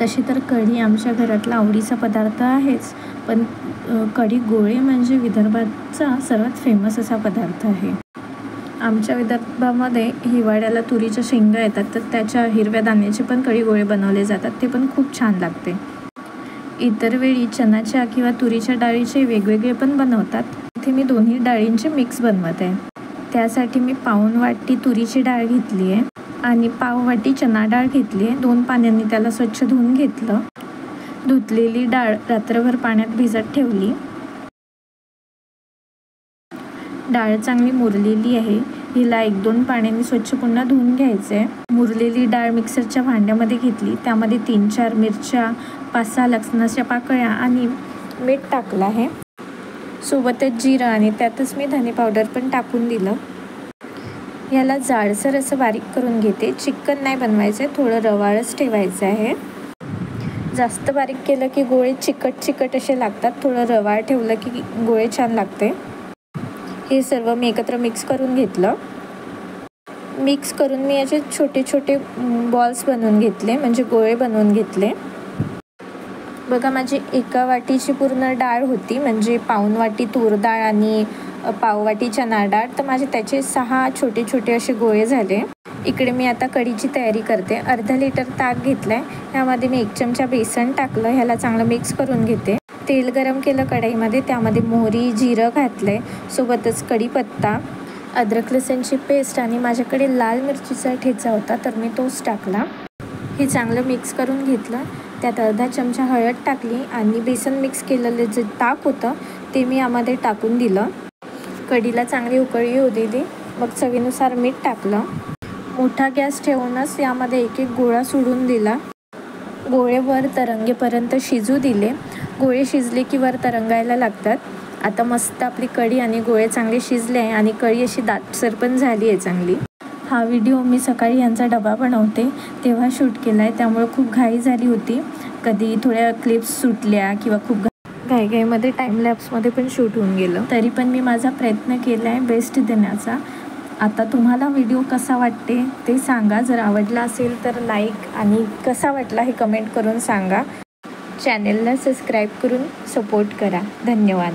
तशी तर कढी आमच्या घरातला आवडीचा पदार्थ आहेच, पण कढी गोळे म्हणजे विदर्भाचा सर्वात फेमस असा पदार्थ आहे. आमच्या विदर्भामध्ये हिवाळ्याला तुरीच्या शेंगा येतात, तर त्याच्या हिरव्या दाण्याचे पण कढी गोळे बनवले जातात. ते पण खूप छान लागते. इतर वेळी चण्याच्या किंवा तुरीच्या डाळीचे वेगवेगळे पण बनवतात. इथे मी दोन्ही डाळींचे मिक्स बनवत आहे. त्यासाठी मी पाऊण वाटी तुरीची डाळ घेतली आहे आणि पाव वाटी चणा डाळ घेतली आहे. 2 पाण्याने त्याला स्वच्छ धुवून घेतलं. धुतलेली डाळ रात्रभर पाण्यात भिजत ठेवली. डाळ चांगली मुरलेली आहे. हिला 1-2 पाण्याने स्वच्छ पुन्हा धुवून घ्यायचं आहे. मुरलेली डाळ मिक्सरच्या भांड्यामध्ये घेतली. त्यामध्ये 3-4 मिरच्या, 5-6 लसणाच्या पाकळ्या आणि मीठ टाकलं आहे. सोबतच जिरं आणि त्यातच मी धने पावडर पण टाकून दिलं. याला जाडसर असं बारीक करून घेते. चिकन नाही बनवायचं आहे, थोडं रवाळच ठेवायचं आहे. जास्त बारीक केलं की गोळे चिकट असे लागतात. थोडं रवाळ ठेवलं की गोळे छान लागते. हे सर्व मी एकत्र मिक्स करून घेतलं. मिक्स करून मी याचे छोटे छोटे बॉल्स बनवून घेतले, म्हणजे गोळे बनवून घेतले. बघा, माझी 1 वाटीची पूर्ण डाळ होती, म्हणजे पाऊण वाटी तूर डाळ आणि पाव वाटी चणा डाळ, तर माझे त्याचे 6 छोटे छोटे असे गोळे झाले. इकडे मी आता कढीची तयारी करते. अर्धा लिटर ताक घेतलं आहे. ह्यामध्ये मी 1 चमचा बेसन टाकलं. ह्याला चांगलं मिक्स करून घेते. तेल गरम केलं कढईमध्ये, त्यामध्ये मोहरी, जिरं घातलं आहे. सोबतच कढीपत्ता, अद्रक लसूणची पेस्ट आणि माझ्याकडे लाल मिरचीचा ठेचा होता, तर मी तोच टाकला. हे चांगलं मिक्स करून घेतलं. त्यात अर्धा चमचा हळद टाकली आणि बेसन मिक्स केलेलं जे ताक होतं ते मी यामध्ये टाकून दिलं. कढीला चांगली उकळी येऊ दिली. मग चवीनुसार मीठ टाकलं. मोठा गॅस ठेवूनच यामध्ये एक गोळा सोडून दिला. गोळे वर तरंगेपर्यंत शिजू दिले. गोळे शिजले की वर तरंगायला लागतात. आता मस्त आपली कढी आणि गोळे चांगले शिजले आहे आणि कढी अशी दाटसर पण झाली आहे चांगली. हा व्हिडिओ मी सकाळी यांचा डबा बनवते तेव्हा शूट केला आहे, त्यामुळे खूप घाई झाली होती. कधी थोड्या क्लिप्स सुटल्या किंवा खूप घाईमध्ये टाईमलॅप्समध्ये पण शूट होऊन गेलं. तरी पण मी माझा प्रयत्न केला आहे बेस्ट देण्याचा. आता तुम्हाला व्हिडिओ कसा वाटते ते सांगा. जर आवडला असेल तर लाईक आणि कसा वाटला हे कमेंट करून सांगा. चॅनेलला सबस्क्राईब करून सपोर्ट करा. धन्यवाद.